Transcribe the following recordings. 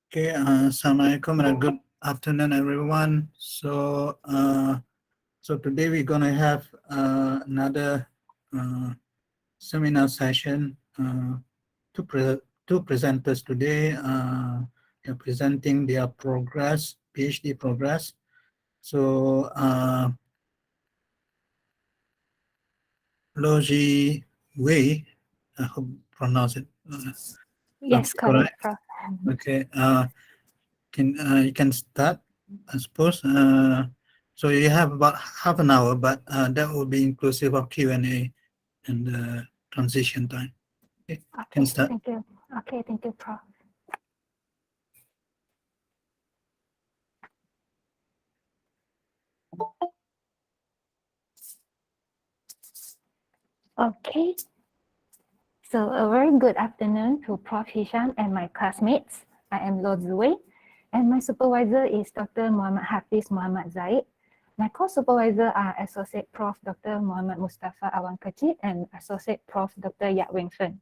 Okay, Assalamualaikum and a good afternoon, everyone. So today we're gonna have another seminar session. Two presenters today are presenting their progress, PhD progress. So Logi Wei, I hope pronounce it Yes, correct, correct. Prof. Okay, you can start, I suppose. So you have about half an hour, but that will be inclusive of Q&A and transition time. Okay, can Okay, start. thank you. Okay, thank you, Prof. Okay, so a very good afternoon to Prof. Hisham and my classmates. I am Lo Zui, and my supervisor is Dr. Muhammad Hafiz Muhammad Zaid. My co-supervisor are Associate Prof. Dr. Muhammad Mustafa Awan Kecil and Associate Prof. Dr. Yak Wing Fen.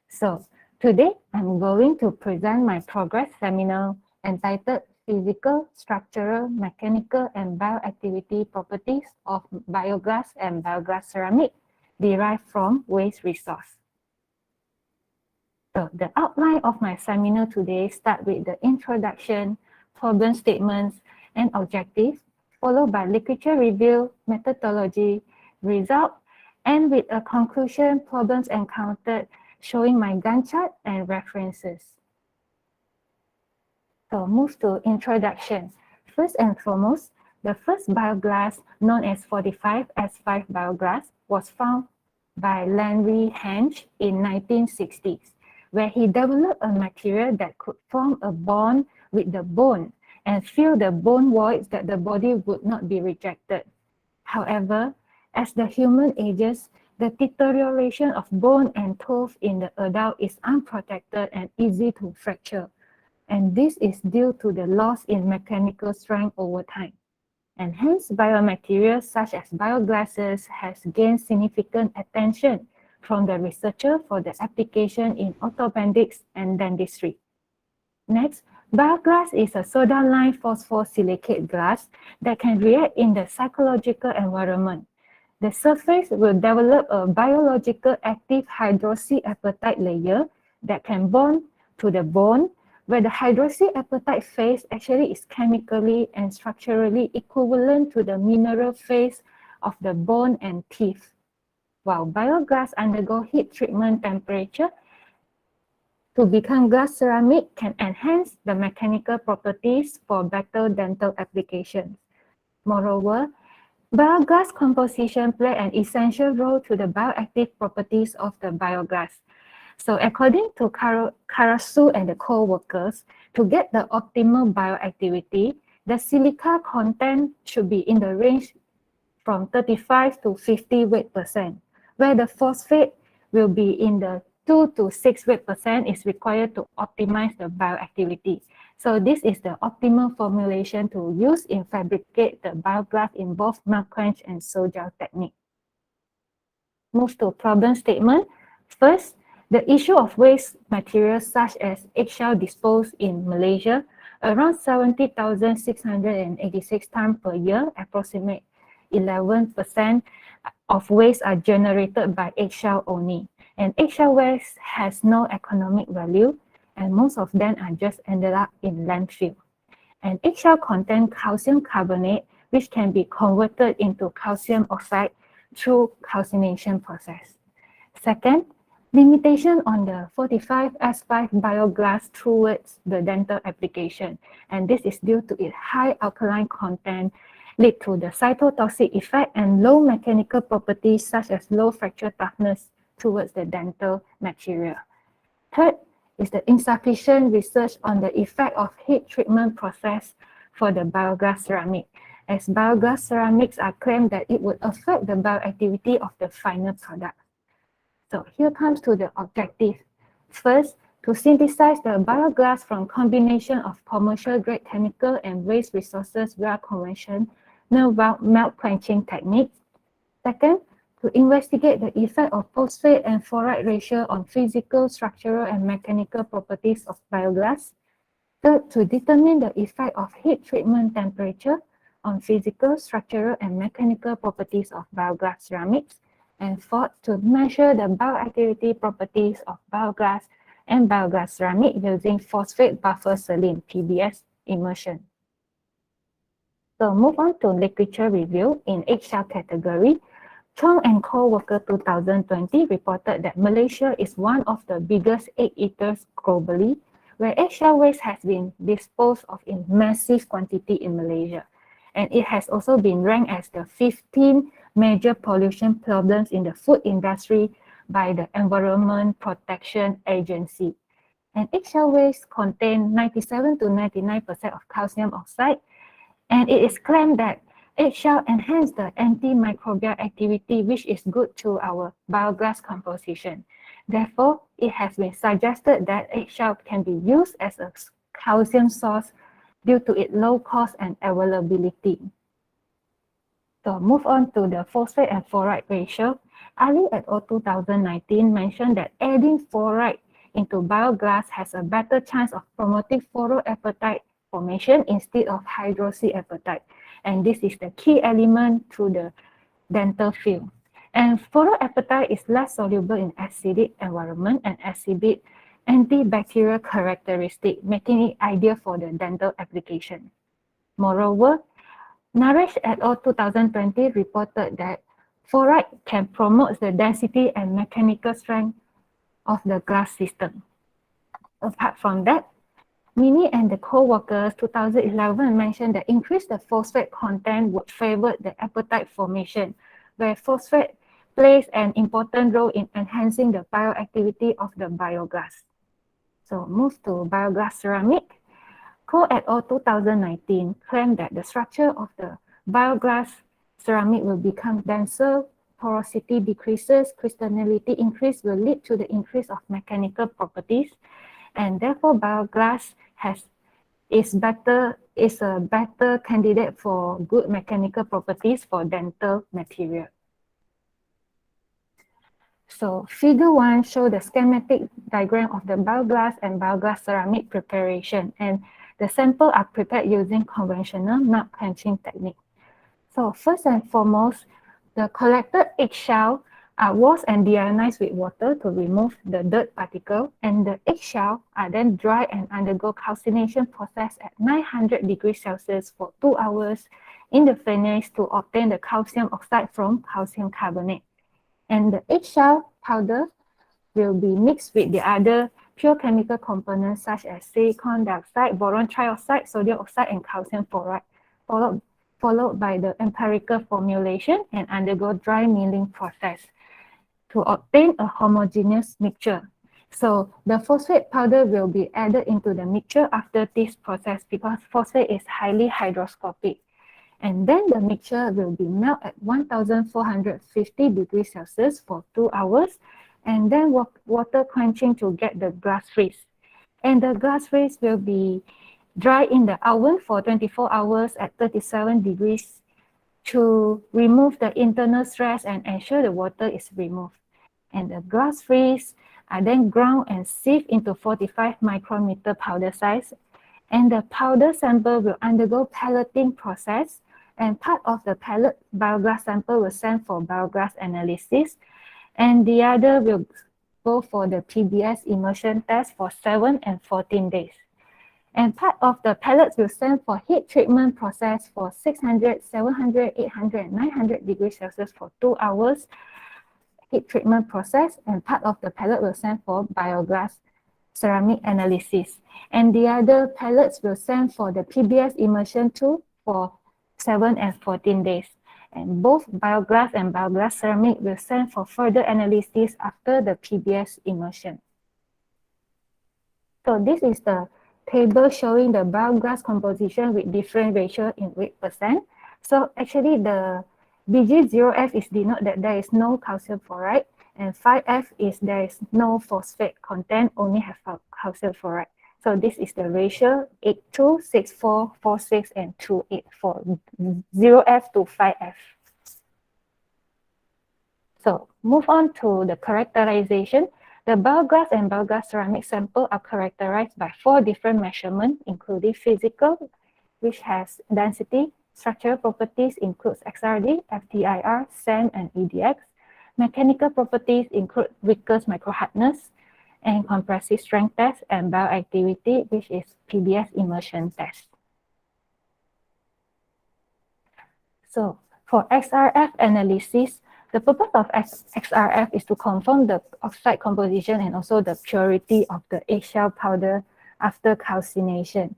So today I'm going to present my progress seminar entitled Physical, Structural, Mechanical and Bioactivity Properties of Bioglass and Bioglass-Ceramic derived from waste resource. So the outline of my seminar today start with the introduction, problem statements and objectives, followed by literature review, methodology, result, and with a conclusion, problems encountered, showing my Gantt chart and references. So move to introduction. First and foremost, the first bioglass, known as 45S5 bioglass, was found by Larry Hench in 1960s, where he developed a material that could form a bond with the bone and fill the bone voids that the body would not be rejected. However, as the human ages, the deterioration of bone and tooth in the adult is unprotected and easy to fracture. And this is due to the loss in mechanical strength over time. And hence, biomaterials such as bioglasses has gained significant attention from the researcher for the application in orthopedics and dentistry. Next, bioglass is a soda-lime phosphosilicate glass that can react in the psychological environment. The surface will develop a biological active hydroxyapatite layer that can bond to the bone, where the hydroxyapatite phase actually is chemically and structurally equivalent to the mineral phase of the bone and teeth. While bioglass undergo heat treatment temperature to become glass ceramic can enhance the mechanical properties for better dental applications. Moreover, bioglass composition play an essential role to the bioactive properties of the bioglass. So according to Karasu and the co-workers, to get the optimal bioactivity, the silica content should be in the range from 35 to 50 weight%, where the phosphate will be in the 2 to 6 weight% is required to optimize the bioactivity. So this is the optimal formulation to use in fabricate the bioglass in both melt quench and sol-gel technique. Move to problem statement. First, the issue of waste materials such as eggshell disposed in Malaysia, around 70,686 tons per year, approximate 11% of waste are generated by eggshell only. And eggshell waste has no economic value, and most of them are just ended up in landfill. And eggshell contain calcium carbonate, which can be converted into calcium oxide through calcination process. Second, limitation on the 45S5 bioglass towards the dental application, and this is due to its high alkaline content, lead to the cytotoxic effect and low mechanical properties such as low fracture toughness towards the dental material. Third is the insufficient research on the effect of heat treatment process for the bioglass ceramic, as bioglass ceramics are claimed that it would affect the bioactivity of the final product. So here comes to the objective. First, to synthesize the bioglass from combination of commercial grade chemical and waste resources via conventional melt quenching techniques. Second, to investigate the effect of phosphate and fluoride ratio on physical, structural, and mechanical properties of bioglass. Third, to determine the effect of heat treatment temperature on physical, structural, and mechanical properties of bioglass ceramics. And fourth, to measure the bioactivity properties of bioglass and bioglass ceramic using phosphate buffer saline (PBS) immersion. So move on to literature review in eggshell category. Cheong and co-worker 2020 reported that Malaysia is one of the biggest egg eaters globally, where eggshell waste has been disposed of in massive quantity in Malaysia. And it has also been ranked as the 15 major pollution problems in the food industry by the Environment Protection Agency. And eggshell waste contain 97 to 99% of calcium oxide, and it is claimed that eggshell enhance the antimicrobial activity, which is good to our bioglass composition. Therefore, it has been suggested that eggshell can be used as a calcium source due to its low cost and availability. So move on to the phosphate and fluoride ratio. Ali et al. 2019 mentioned that adding fluoride into bioglass has a better chance of promoting fluoroapatite formation instead of hydroxyapatite. And this is the key element to the dental film. And fluoroapatite is less soluble in acidic environment and exhibit antibacterial characteristic, making it ideal for the dental application. Moreover, Naresh et al. 2020 reported that fluoride can promote the density and mechanical strength of the glass system. Apart from that, Mini and the co-workers 2011 mentioned that increase the phosphate content would favor the apatite formation, where phosphate plays an important role in enhancing the bioactivity of the bioglass. So move to bioglass ceramic. Ko et al. 2019 claimed that the structure of the bioglass ceramic will become denser, porosity decreases, crystallinity increase will lead to the increase of mechanical properties, and therefore bioglass is a better candidate for good mechanical properties for dental material. So figure 1 shows the schematic diagram of the bioglass and bioglass ceramic preparation, and the samples are prepared using conventional melt quenching technique. So first and foremost, the collected eggshell are washed and deionized with water to remove the dirt particle, and the eggshell are then dried and undergo calcination process at 900 degrees Celsius for 2 hours in the furnace to obtain the calcium oxide from calcium carbonate. And the eggshell powder will be mixed with the other pure chemical components such as silicon dioxide, boron trioxide, sodium oxide, and calcium fluoride, followed by the empirical formulation and undergo dry milling process to obtain a homogeneous mixture. So the phosphate powder will be added into the mixture after this process because phosphate is highly hygroscopic. And then the mixture will be melted at 1450 degrees Celsius for 2 hours, and then water quenching to get the glass freeze. And the glass freeze will be dry in the oven for 24 hours at 37 degrees to remove the internal stress and ensure the water is removed. And the glass freeze are then ground and sieved into 45 micrometer powder size. And the powder sample will undergo pelleting process, and part of the pellet bioglass sample will send for bioglass analysis, and the other will go for the PBS immersion test for 7 and 14 days. And part of the pellets will send for heat treatment process for 600, 700, 800, 900 degrees Celsius for 2 hours heat treatment process, and part of the pellet will send for bioglass ceramic analysis. And the other pellets will send for the PBS immersion tool for 7 and 14 days. And both bioglass and bioglass ceramic will send for further analysis after the PBS immersion. So this is the table showing the bioglass composition with different ratio in weight percent. So actually the BG0F is denote that there is no calcium fluoride, and 5F is there is no phosphate content, only have calcium fluoride. So this is the ratio 8:2, 6:4, 4:6, and 2:8 for 0F to 5F. So move on to the characterization. The Bioglass and Bioglass-Ceramics sample are characterized by 4 different measurements, including physical, which has density, structural properties includes XRD, FTIR, SAM, and EDX. Mechanical properties include viscous microhardness and compressive strength test and bioactivity, which is PBS immersion test. So for XRF analysis, the purpose of XRF is to confirm the oxide composition and also the purity of the eggshell powder after calcination.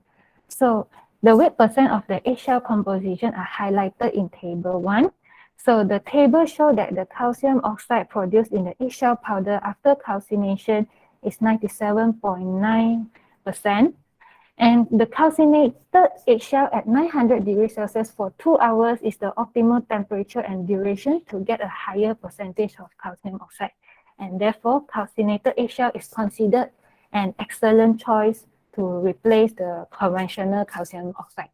So the weight percent of the eggshell composition are highlighted in table 1. So the table shows that the calcium oxide produced in the eggshell powder after calcination is 97.9%. And the calcinated eggshell at 900 degrees Celsius for 2 hours is the optimal temperature and duration to get a higher percentage of calcium oxide. And therefore, calcinated eggshell is considered an excellent choice to replace the conventional calcium oxide.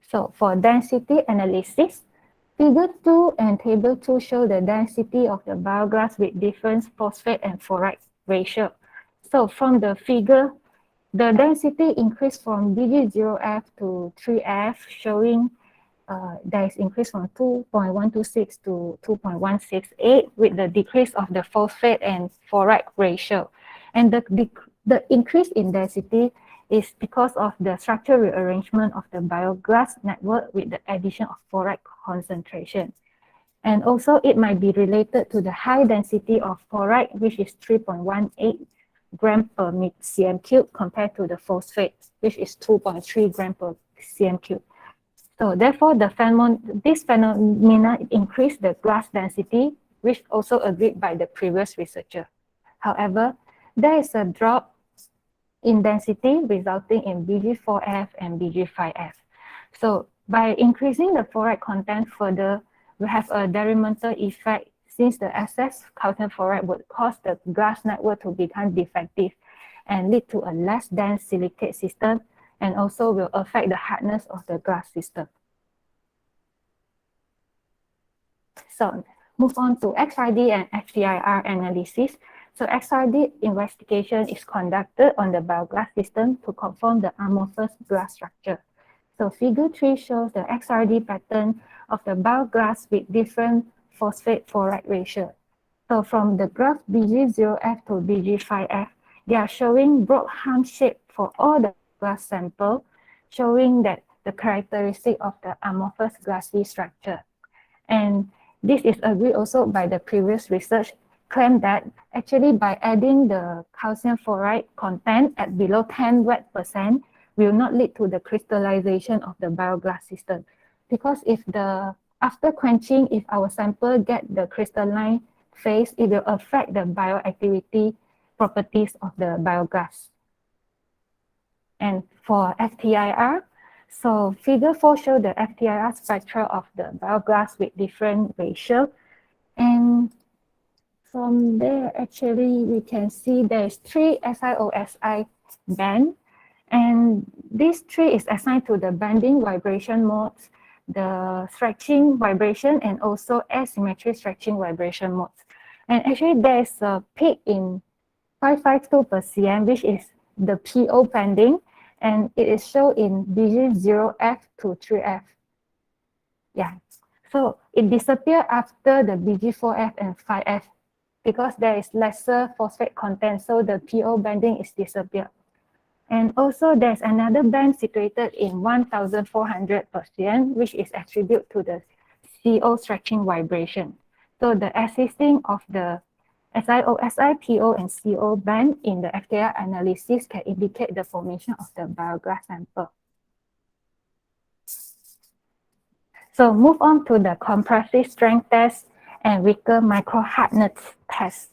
So for density analysis, Figure 2 and Table 2 show the density of the bioglass with different phosphate and fluoride ratio. So from the figure, the density increased from BG0F to 3F, showing there is increase from 2.126 to 2.168 with the decrease of the phosphate and fluoride ratio. And the increase in density is because of the structural rearrangement of the bioglass network with the addition of fluoride concentration. And also it might be related to the high density of fluoride, which is 3.18 gram per cm cube compared to the phosphate, which is 2.3 gram per cm cube. So therefore, this phenomena increase the glass density, which also agreed by the previous researcher. However, there is a drop in density resulting in BG4F and BG5F. So by increasing the fluoride content further, we have a detrimental effect since the excess calcium fluoride would cause the glass network to become defective and lead to a less dense silicate system, and also will affect the hardness of the glass system. So move on to XRD and FTIR analysis. So XRD investigation is conducted on the bioglass system to confirm the amorphous glass structure. So figure 3 shows the XRD pattern of the bioglass with different phosphate fluoride ratio. So from the graph BG0F to BG5F, they are showing broad hump shape for all the glass sample, showing that the characteristic of the amorphous glassy structure. And this is agreed also by the previous research, claimed that actually by adding the calcium fluoride content at below 10 wet% will not lead to the crystallization of the bioglass system. Because after quenching, if our sample get the crystalline phase, it will affect the bioactivity properties of the bioglass. And for FTIR, so figure 4 shows the FTIR spectra of the bioglass with different ratio. And from there, actually, we can see there's 3 SiO-Si band. And this 3 is assigned to the bending vibration modes, the stretching vibration, and also asymmetric stretching vibration modes. And actually, there's a peak in 552 per cm, which is the PO bending, and it is shown in BG0F to 3F. Yeah, so it disappears after the BG4F and 5F because there is lesser phosphate content, so the PO bending is disappeared. And also there's another band situated in 1400 per cm, which is attributed to the CO stretching vibration. So the existing of the SiO-Si, PO, and CO band in the FTIR analysis can indicate the formation of the bioglass sample. So move on to the compressive strength test and weaker micro-hardness test.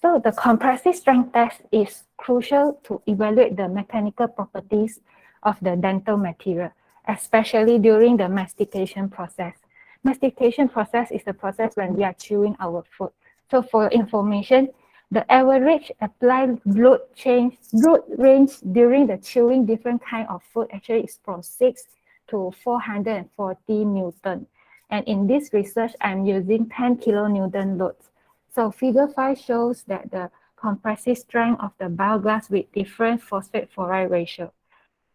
So the compressive strength test is crucial to evaluate the mechanical properties of the dental material, especially during the mastication process. Mastication process is the process when we are chewing our food. So for information, the average applied load range during the chewing different kind of food actually is from 6 to 440 Newton. And in this research, I'm using 10 kilonewton loads. So figure 5 shows that the compressive strength of the bioglass with different phosphate fluoride ratio.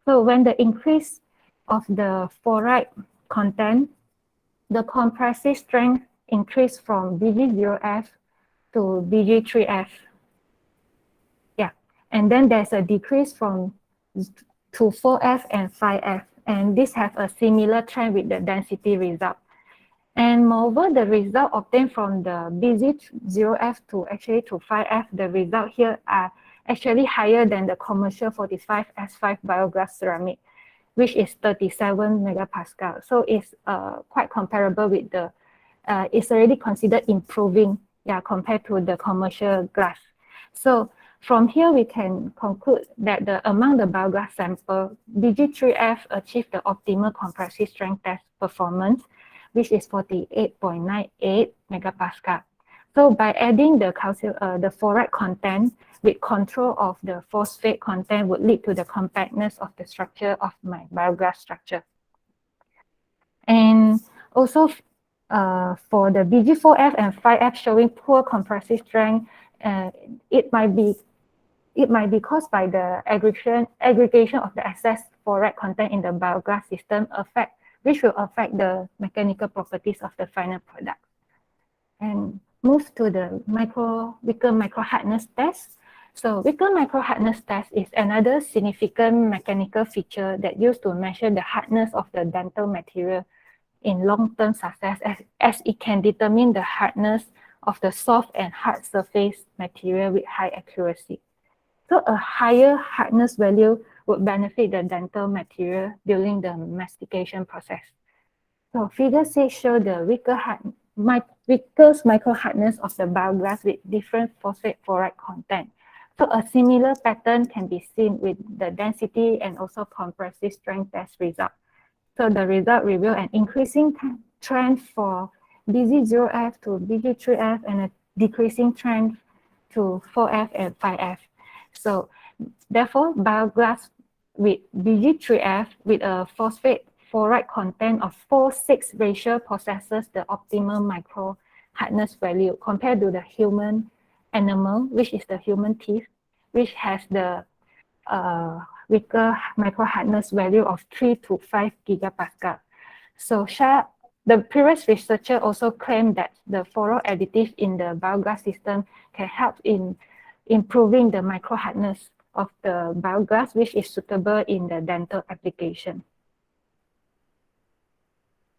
So when the increase of the fluoride content, the compressive strength increased from BG0F to BG3F. Yeah, and then there's a decrease from to 4F and 5F, and this have a similar trend with the density result. And moreover, the result obtained from the BZ0F to 5F, the result here are actually higher than the commercial 45S5 bioglass ceramic, which is 37 megapascal. So it's quite comparable with the, it's already considered improving, yeah, compared to the commercial glass. So from here, we can conclude that among the bioglass sample, BG3F achieved the optimal compressive strength test performance, which is 48.98 megapascal. So by adding the calcium, the fluoride content with control of the phosphate content would lead to the compactness of the structure of my bioglass structure. And also for the BG4F and 5F showing poor compressive strength, it might be caused by the aggregation of the excess fluoride content in the bioglass system, which will affect the mechanical properties of the final product. And move to the Wicker micro hardness test. So Wicker micro hardness test is another significant mechanical feature that used to measure the hardness of the dental material in long-term success, as it can determine the hardness of the soft and hard surface material with high accuracy. So a higher hardness value would benefit the dental material during the mastication process. So figure 6 shows the Wicker's micro hardness of the bioglass with different phosphate fluoride content. So a similar pattern can be seen with the density and also compressive strength test result. So the result reveal an increasing trend for BZ0F to BG3F and a decreasing trend to 4F and 5F. So therefore, bioglass with BG3F with a phosphate fluoride content of 4:6 ratio possesses the optimal micro hardness value compared to the human animal, which is the human teeth, which has the Wicker micro hardness value of 3 to 5 gigapascal. So the previous researcher also claimed that the fluoro additive in the bioglass system can help in improving the micro hardness of the bioglass, which is suitable in the dental application.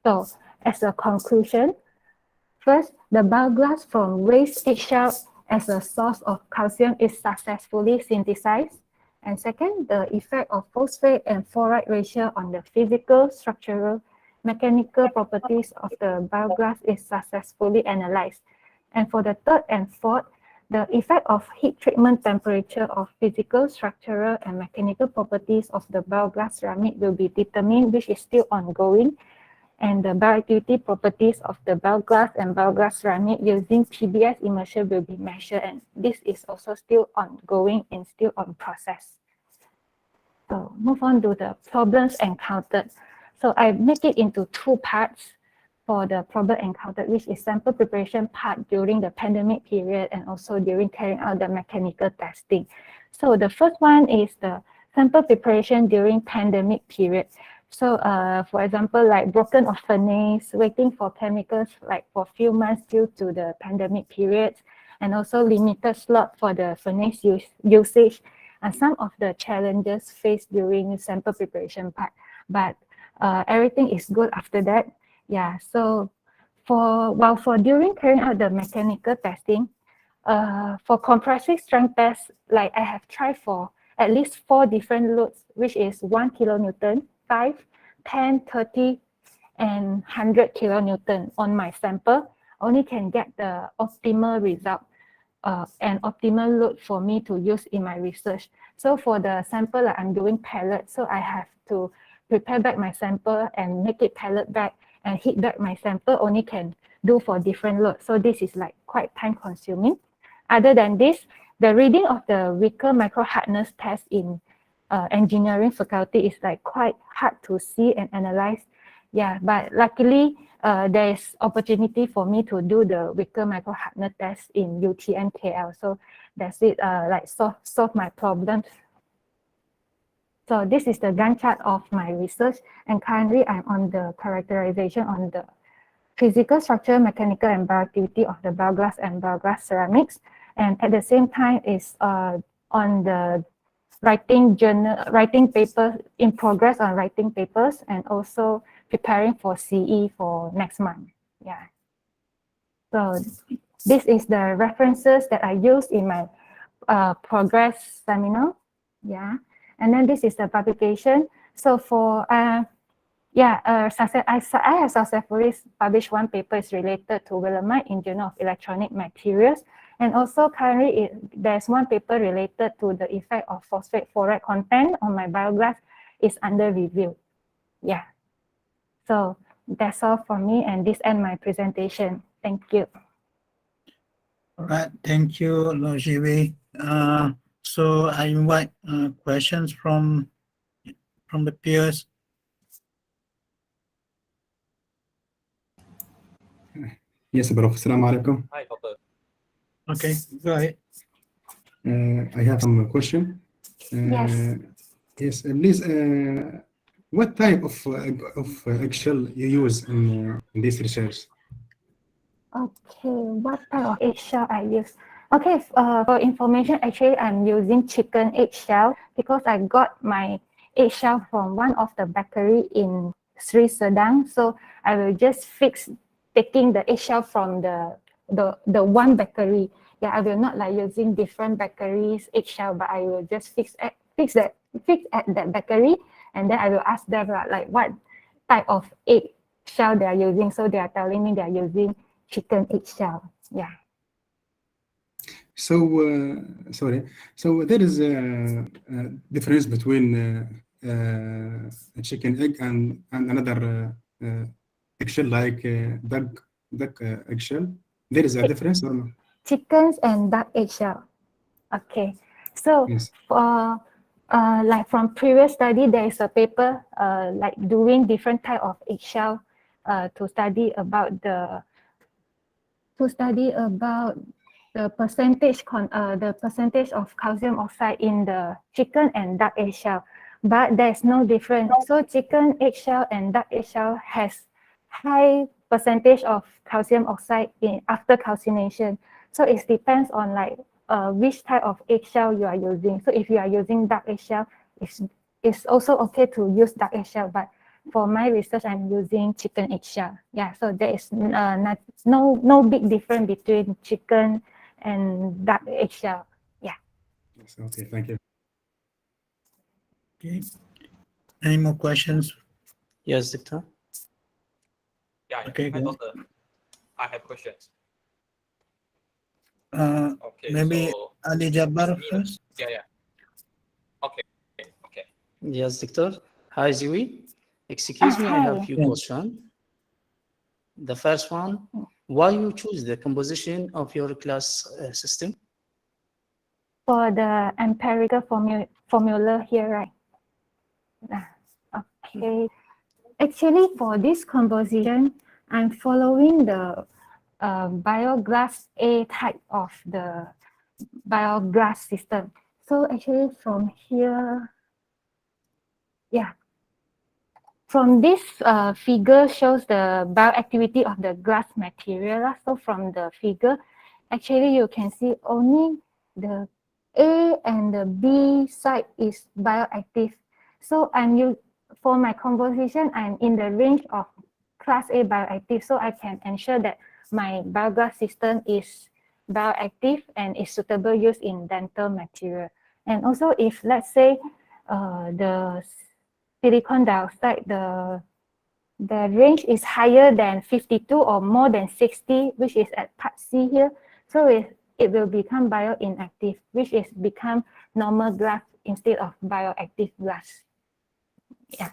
So as a conclusion, first, the bioglass from raised eggshell as a source of calcium is successfully synthesized. And second, the effect of phosphate and fluoride ratio on the physical, structural, mechanical properties of the bioglass is successfully analyzed. And for the third and fourth, the effect of heat treatment temperature of physical, structural, and mechanical properties of the bioglass ceramic will be determined, which is still ongoing. And the bioactivity properties of the bioglass and bioglass ceramic using PBS immersion will be measured, and this is also still ongoing and still on process. So move on to the problems encountered. So I make it into two parts for the problem encountered, which is sample preparation part during the pandemic period and also during carrying out the mechanical testing. So the first one is the sample preparation during pandemic period. So for example, like broken of furnace, waiting for chemicals like for a few months due to the pandemic period, and also limited slot for the furnace usage, and some of the challenges faced during sample preparation part. But everything is good after that. Yeah, so for during carrying out the mechanical testing, for compressive strength test, like I have tried for at least 4 different loads, which is 1 kilonewton, 5, 10, 30, and 100 kilonewton on my sample, only can get the optimal result and optimal load for me to use in my research. So for the sample that I'm doing pellet, so I have to prepare back my sample and make it pellet back and heat back my sample, only can do for different loads. So this is like quite time consuming. Other than this, the reading of the Wicker micro hardness test in engineering faculty is like quite hard to see and analyze. Yeah, but luckily, there is opportunity for me to do the weaker micro hardness test in UTM KL. So that's it, like solve my problem. So this is the Gantt chart of my research, and currently I'm on the characterization on the physical structure, mechanical, and bioactivity of the bioglass and Bioglass-Ceramics. And at the same time is on the writing papers, in progress on writing papers, and also preparing for CE for next month. Yeah. So this is the references that I used in my progress seminar. Yeah. And then this is the publication. So for I have successfully published one paper is related to willemite in Journal of Electronic Materials. And also currently there's one paper related to the effect of phosphate fluoride content on my bioglass is under review. Yeah. So that's all for me, and this ends my presentation. Thank you. All right, thank you, Lojiwi. So I invite questions from the peers. Yes, Prof. Assalamu alaikum. Hi, Doctor. Okay, go ahead. I have some question. Yes. Yes, please. What type of eggshell you use in this research? Okay, what type of eggshell I use? Okay, for information, actually I'm using chicken eggshell because I got my eggshell from one of the bakery in Sri Sedang. So I will just fix taking the eggshell from the one bakery. Yeah, I will not like using different bakeries eggshell, but I will just fix at that bakery, and then I will ask them like what type of eggshell they are using. So they are telling me they are using chicken eggshell. Yeah. So sorry. So there is a difference between a chicken egg and another eggshell like duck eggshell. There is a difference or no? Chickens and duck eggshell. Okay. So Yes. like from previous study, there is a paper like doing different type of eggshell to study about the percentage of calcium oxide in the chicken and duck eggshell, but there's no difference. So chicken eggshell and duck eggshell has high percentage of calcium oxide after calcination. So it depends on like which type of eggshell you are using. So if you are using duck eggshell, it's also okay to use duck eggshell, but for my research, I'm using chicken eggshell. Yeah, so there is no big difference between chicken and duck eggshell. Yeah. Yes. Okay. Thank you. Okay. Any more questions? Yes, Doctor. Yeah, Okay, hi, go. Doctor. I have questions. Okay, Maybe so Ali Jabbar me, first. yeah. Okay. Yes, Doctor. Hi, Ziwi. Excuse me, I have a few Yeah. questions. The first one, why you choose the composition of your class system? For the empirical formula here, right? Okay. Actually, for this composition, I'm following the Bioglass A type of the Bioglass system. So actually from here, yeah. From this figure shows the bioactivity of the glass material. So from the figure, actually you can see only the A and the B side is bioactive. So for my composition, I'm in the range of class A bioactive. So I can ensure that my bioglass system is bioactive and is suitable use in dental material. And also if let's say the silicon dioxide, the range is higher than 52 or more than 60, which is at part C here. So it will become bioinactive, which is become normal glass instead of bioactive glass. Yeah.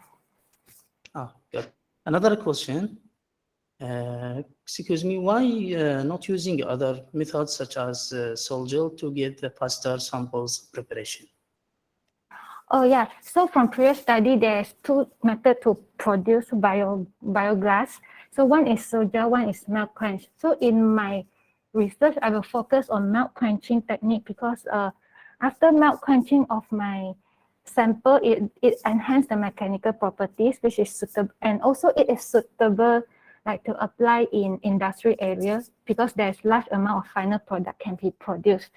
Ah, good. Another question. Excuse me, why not using other methods such as sol gel to get the faster samples preparation? Oh yeah, so from previous study, there's two methods to produce bioglass. So one is sol-gel, one is melt quench. So in my research, I will focus on melt quenching technique because after melt quenching of my sample, it enhances the mechanical properties, which is suitable, and also it is suitable like to apply in industry areas because there's large amount of final product can be produced.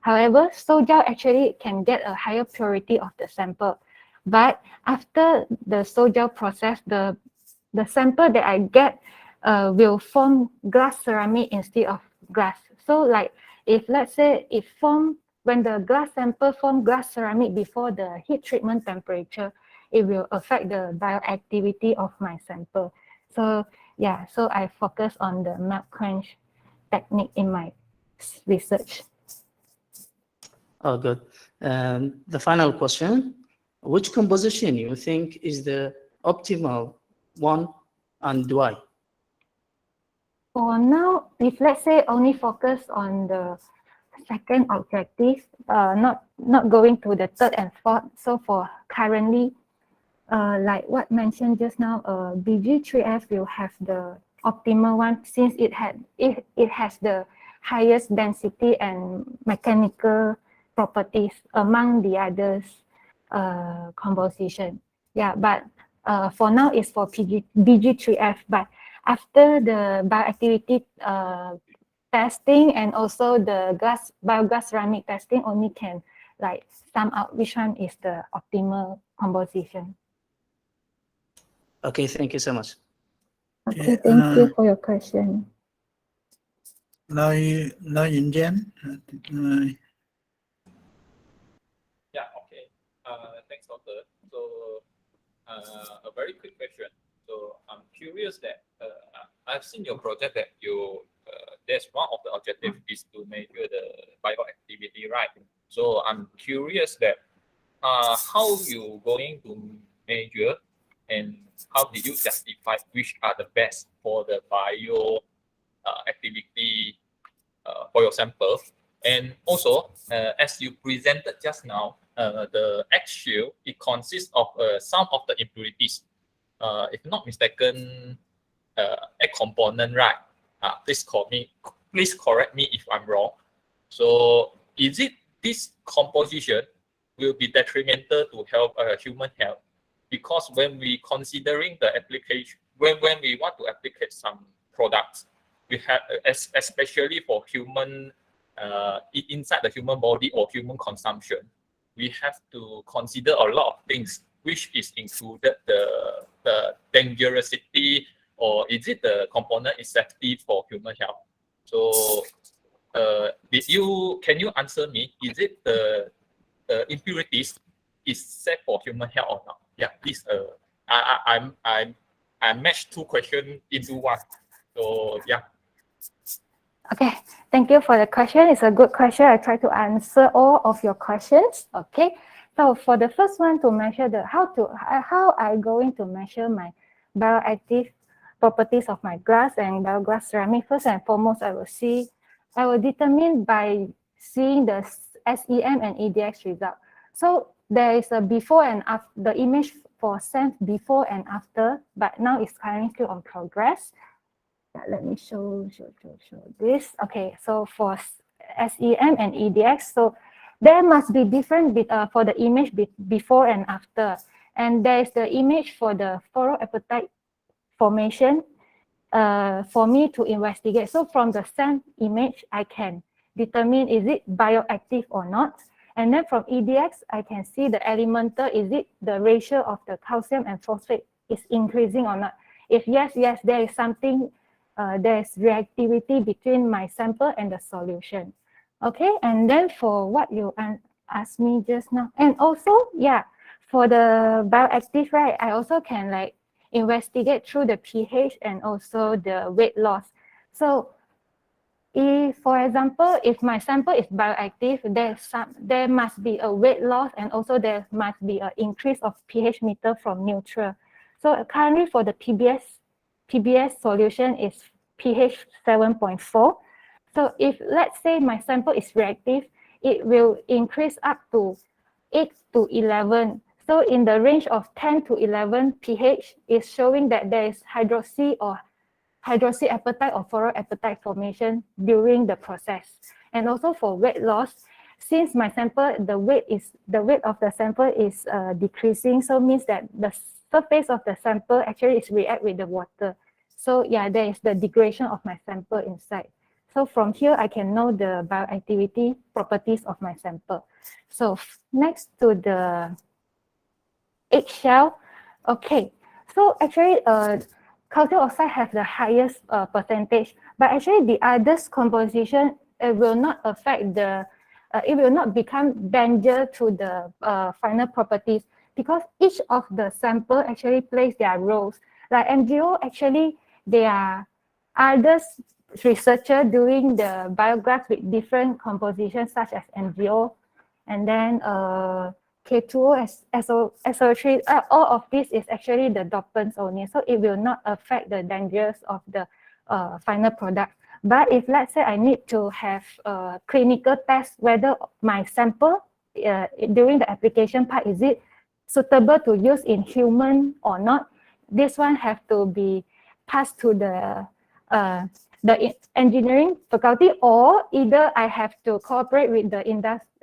However, sol-gel actually can get a higher purity of the sample. But after the sol-gel process, the sample that I get will form glass ceramic instead of glass. So like if let's say it form, when the glass sample form glass ceramic before the heat treatment temperature, it will affect the bioactivity of my sample. So yeah, so I focus on the melt quench technique in my research. Oh, good. The final question, which composition you think is the optimal one and why? For now, if let's say only focus on the second objective, not going to the third and fourth. So for currently, like what mentioned just now, BG3F will have the optimal one since it has the highest density and mechanical properties among the others composition. Yeah, but for now it's for BG3F. But after the bioactivity testing and also the bioglass ceramic testing, only can like sum out which one is the optimal composition. Okay, thank you so much. Okay, thank you for your question. Now Yin. Yeah, okay. Thanks, Doctor. So, a very quick question. So, I'm curious that I've seen your project that you there's one of the objective is to measure the bioactivity, right? So, I'm curious that how you going to measure and how did you justify which are the best for the bio activity for your sample? And also, as you presented just now, the eggshell, it consists of some of the impurities. If not mistaken, egg component, right? Please correct me if I'm wrong. So, is it this composition will be detrimental to human health? Because when we considering the application, when we want to applicate some products, we have, especially for human, inside the human body or human consumption, we have to consider a lot of things, which is included the dangerosity, or is it the component is safety for human health? So, can you answer me? Is it the impurities is safe for human health or not? Yeah, please. I matched two questions into one. So yeah. Okay, thank you for the question. It's a good question. I try to answer all of your questions. Okay, so for the first one, to measure the how I going to measure my bioactive properties of my glass and bioglass ceramic. First and foremost, I will determine by seeing the SEM and EDX result. So there is a before and after, the image for SEM before and after, but now it's currently still on progress. Let me show this. Okay, so for SEM and EDX, so there must be different for the image before and after. And there is the image for the fluoroapatite formation for me to investigate. So from the SEM image, I can determine is it bioactive or not. And then from EDX, I can see the elemental, is it the ratio of the calcium and phosphate is increasing or not. If yes, there is something, there's reactivity between my sample and the solution. Okay, and then for what you asked me just now, and also, yeah, for the bioactive, right, I also can like investigate through the pH and also the weight loss. So if, for example, if my sample is bioactive, there must be a weight loss, and also there must be an increase of pH meter from neutral. So currently for the PBS solution is pH 7.4. So if let's say my sample is reactive, it will increase up to to 11. So in the range of 10 to 11 pH is showing that there is hydroxy apatite or fluoroapatite formation during the process. And also for weight loss, since my sample, the weight of the sample is decreasing, so means that the surface of the sample actually is react with the water. So yeah, there is the degradation of my sample inside. So from here, I can know the bioactivity properties of my sample. So next to the eggshell, okay. So actually, calcium oxide has the highest percentage, but actually the others composition will not affect the, it will not become danger to the final properties because each of the sample actually plays their roles. Like MgO, actually, there are others researcher doing the biogas with different compositions such as MgO, and then K2O, SO3, all of this is actually the dopants only, so it will not affect the dangers of the final product. But if let's say I need to have a clinical test whether my sample during the application part, is it suitable to use in human or not, this one have to be passed to the engineering faculty, or either I have to cooperate with the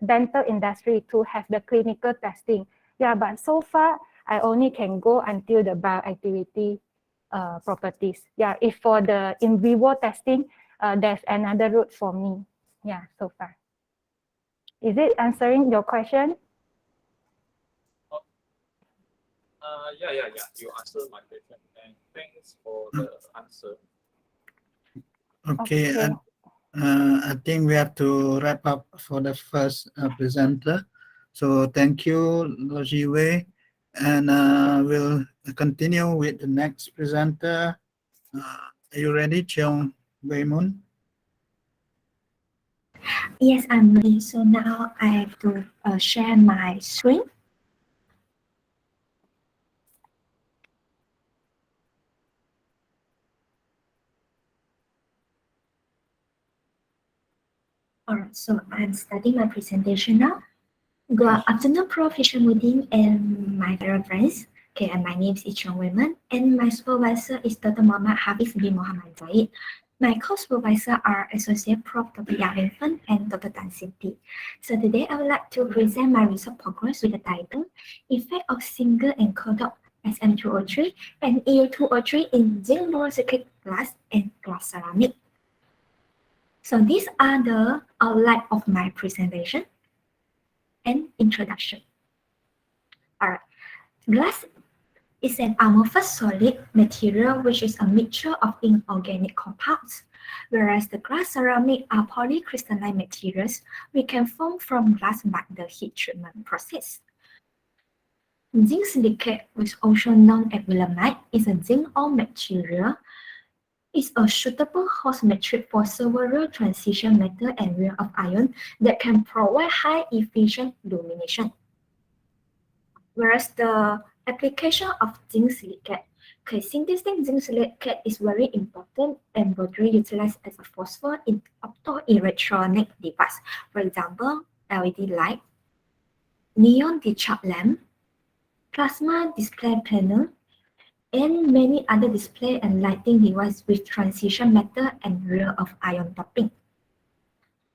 dental industry to have the clinical testing. Yeah, but so far, I only can go until the bioactivity properties. Yeah, if for the in vivo testing, there's another route for me. Yeah, so far. Is it answering your question? Yeah. You answered my question, and thanks for the answer. Okay, Okay. and I think we have to wrap up for the first presenter. So thank you, Loji Wei, and we'll continue with the next presenter. Are you ready, Cheong Wei Moon? Yes, I'm ready. So now I have to share my screen. All right, so I'm starting my presentation now. Good afternoon, Professor Mudin and my fellow friends. Okay, and my name is Cheong Wei Moon, and my supervisor is Dr. Muhammad Hafiz bin Muhammad Zaid. My co-supervisor are Associate Prof. Dr. Yang Fen and Dr. Tan Sinti. So today I would like to present my research progress with the title Effect of Single Encoded SM2O3 and EU2O3 in Zinc-Borosilicate glass and glass ceramic. So these are the outline of my presentation and introduction. All right, glass is an amorphous solid material which is a mixture of inorganic compounds, whereas the glass ceramic are polycrystalline materials which can form from glass by the heat treatment process. Zinc silicate, which also known as willemite, is a zinc ore material. It's a suitable host matrix for several transition metal and rare of iron that can provide high efficient illumination. Whereas the application of zinc silicate, okay, synthetic zinc silicate is very important and broadly utilized as a phosphor in optoelectronic device. For example, LED light, neon discharge lamp, plasma display panel, and many other display and lighting devices with transition metal and rare of iron topping.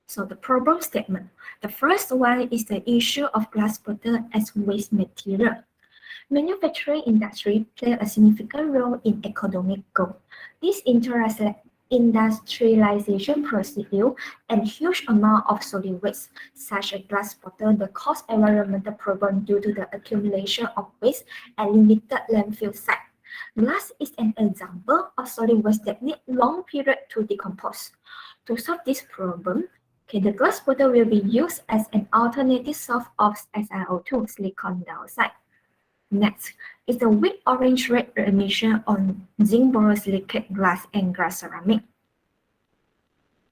So the problem statement. The first one is the issue of glass bottle as waste material. Manufacturing industry play a significant role in economic growth. This industrialization procedure and huge amount of solid waste, such as glass bottle, that cause environmental problem due to the accumulation of waste and limited landfill site. Glass is an example of solid waste that need long period to decompose. To solve this problem, okay, the glass bottle will be used as an alternative source of SiO2, silicon dioxide. Next is the weak orange-red emission on zinc-borosilicate glass and glass ceramic.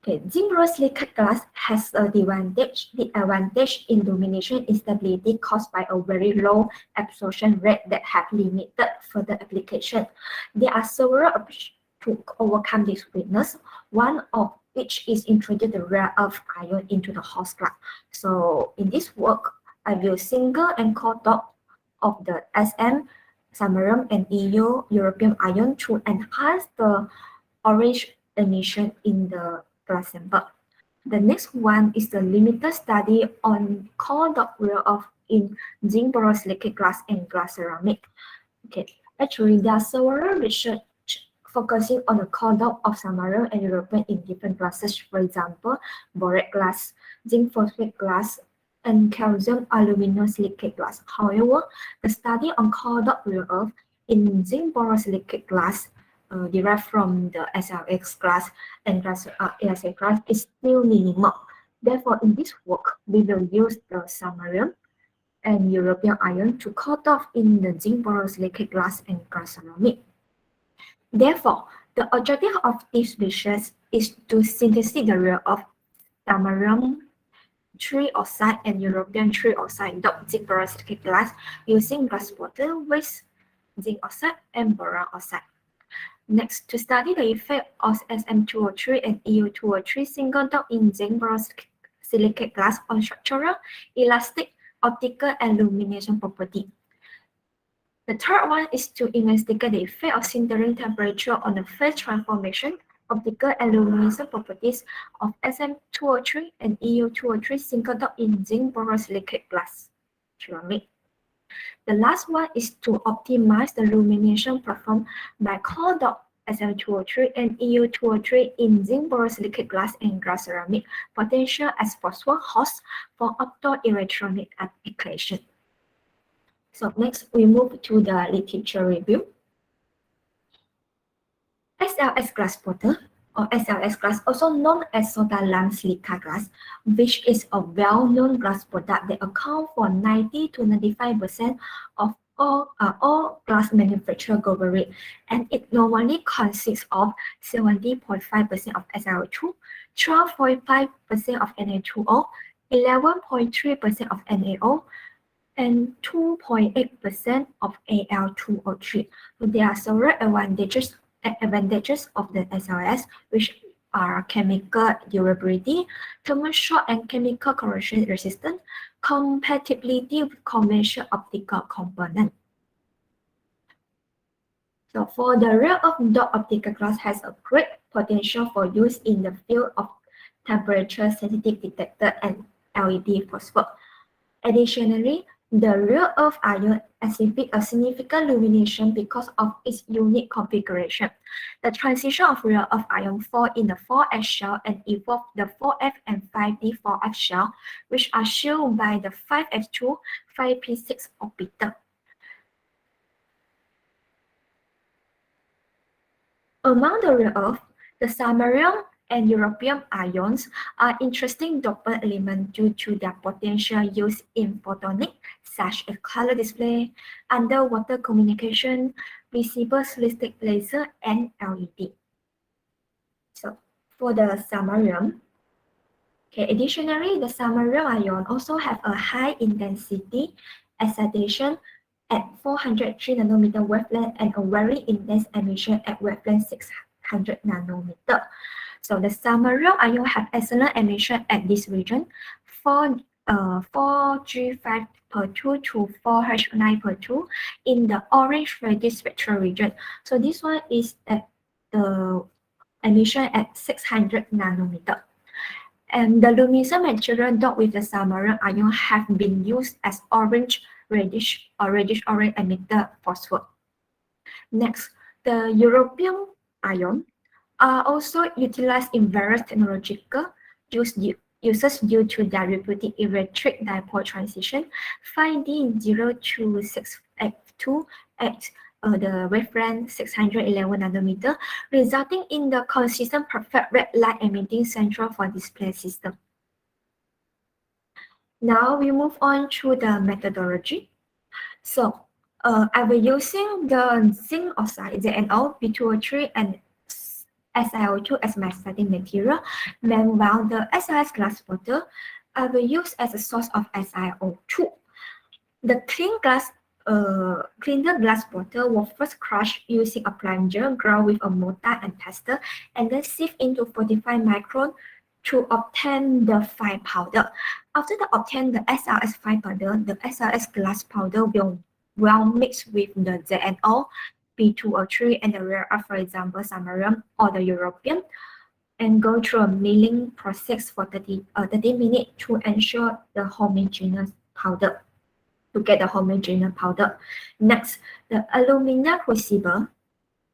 Okay, zinc-borosilicate glass has a advantage. The advantage in illumination instability caused by a very low absorption rate that have limited further application. There are several approaches to overcome this weakness. One of which is introduce the rare earth ion into the host glass. So in this work, I will single and cold dop of the SM, samarium, and EU europium ion to enhance the orange emission in the glass sample. The next one is the limited study on cold dop rare-earth in zinc-borosilicate glass and glass ceramic. Okay, actually there are several research focusing on the cold dop of samarium and europium in different glasses. For example, borate glass, zinc phosphate glass, and calcium aluminosilicate glass. However, the study on cold dop rare-earth in zinc-borosilicate glass derived from the SLX glass and glass ASA glass is still minimal. Therefore, in this work, we will use the samarium and europium ion to coat off in the zinc-borosilicate glass and glass ceramic. Therefore, the objective of this research is to synthesize the rare of samarium trioxide and europium trioxide dot zinc-borosilicate glass using glass water with zinc oxide and boron oxide. Next, to study the effect of SM203 and EU203 single dot in zinc-borosilicate glass on structural, elastic, optical, and illumination property. The third one is to investigate the effect of sintering temperature on the phase transformation, optical, and illumination properties of SM203 and EU203 single dot in zinc-borosilicate glass ceramic. The last one is to optimize the illumination performed by cold dop SM203 and EU203 in zinc-borosilicate glass and glass ceramic potential as phosphor host for optoelectronic application. So next, we move to the literature review. SLS glass bottle, or SLS glass, also known as soda lime silica glass, which is a well-known glass product that accounts for 90 to 95% of all glass manufactured globally, and it normally consists of 70.5% of SiO2, 12.5% of Na2O, 11.3% of NaO, and 2.8% of Al2O3. So there are several advantages of the SLS, which are chemical durability, thermal shock and chemical corrosion resistance, compatibility with conventional optical component. So for the rare-earth dot optical glass has a great potential for use in the field of temperature-sensitive detector and LED phosphor. Additionally, the rare-earth ion exhibits a significant illumination because of its unique configuration. The transition of rare-earth ion fall in the 4s shell and evolve the 4f and 5d 4f shell, which are shielded by the 5f2, 5p6 orbital. Among the rare-earth, the samarium and europium ions are interesting dopant elements due to their potential use in photonics, such as color display, underwater communication, visible solid-state laser, and LED. So for the samarium, additionally, the samarium ion also have a high intensity excitation at 403 nanometer wavelength and a very intense emission at wavelength 600 nanometer. So the samarium ion have excellent emission at this region, 4G5 per 2 to 4H9 per 2 in the orange reddish spectral region. So this one is at the emission at 600 nanometer. And the luminescent material dot with the samarium ion have been used as orange reddish or reddish orange emitter phosphor. Next, the europium ion are also utilized in various technological uses due to their reputed electric dipole transition 5D0262 at the wavelength 611 nanometer, resulting in the consistent perfect red light emitting central for display system. Now we move on to the methodology. So I will using the zinc oxide, ZnO, B2O3, and SiO2 as my starting material. Meanwhile, the SLS glass bottle I will use as a source of SiO2. The cleaner glass bottle was first crushed using a plunger, ground with a mortar and pestle, and then sieved into 45 micron to obtain the fine powder. After the obtain the SLS5 powder, the SLS glass powder will well mix with the ZnO, P2O3, and the rare earth, for example, samarium or the europium, and go through a milling process for 30 minutes to ensure the homogeneous powder, to get the homogeneous powder. Next, the alumina crucible,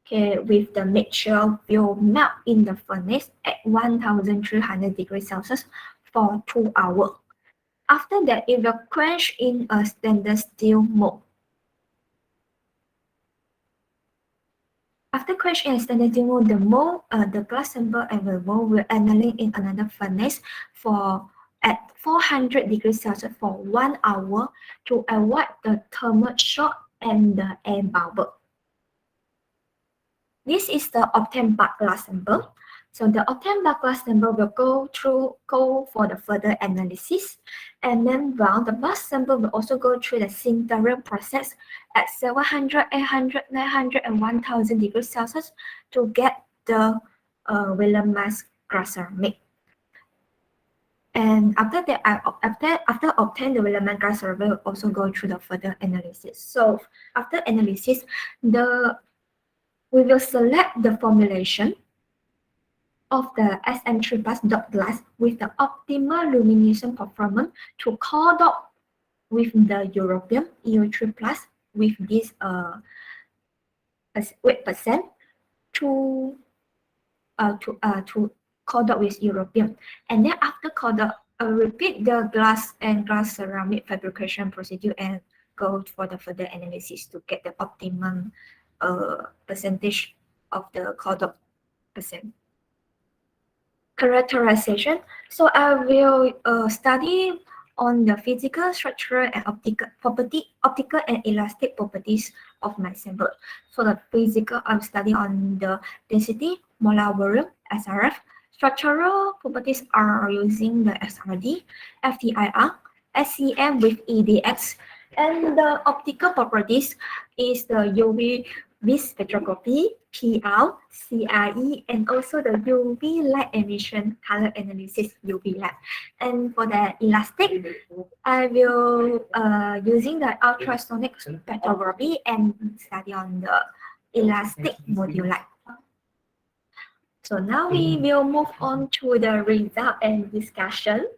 okay, with the mixture will melt in the furnace at 1300 degrees Celsius for 2 hours. After that, it will quench in a stainless steel mold. After quenching in a stainless steel mold, the glass sample and the mold will annihilate in another furnace at 400 degrees Celsius for 1 hour to avoid the thermal shock and the air bubble. This is the obtained bulk glass sample. So the obtained bulk glass sample will go for the further analysis, and then the bulk sample will also go through the sintering process at 700, 800, 900, and 1000 degrees Celsius to get the Bioglass ceramic. And after that, after obtain the Bioglass ceramic, will also go through the further analysis. So after analysis, we will select the formulation of the SM3 plus dot glass with the optimal lumination performance to call dot with the europium EO3 plus with this weight percent to call dot with europium, and then after call dot, repeat the glass and glass ceramic fabrication procedure and go for the further analysis to get the optimum percentage of the call dot percent. Characterization. So I will study on the physical, structural, and optical and elastic properties of my sample. For the physical, I'm studying on the density, molar volume, SRF. Structural properties are using the XRD, FTIR, SCM with EDX, and the optical properties is the UV spectroscopy, PR, CRE, and also the UV light emission color analysis UV lab. And for the elastic, I will using the ultrasonic spectrography and study on the elastic moduli. So now we will move on to the result and discussion.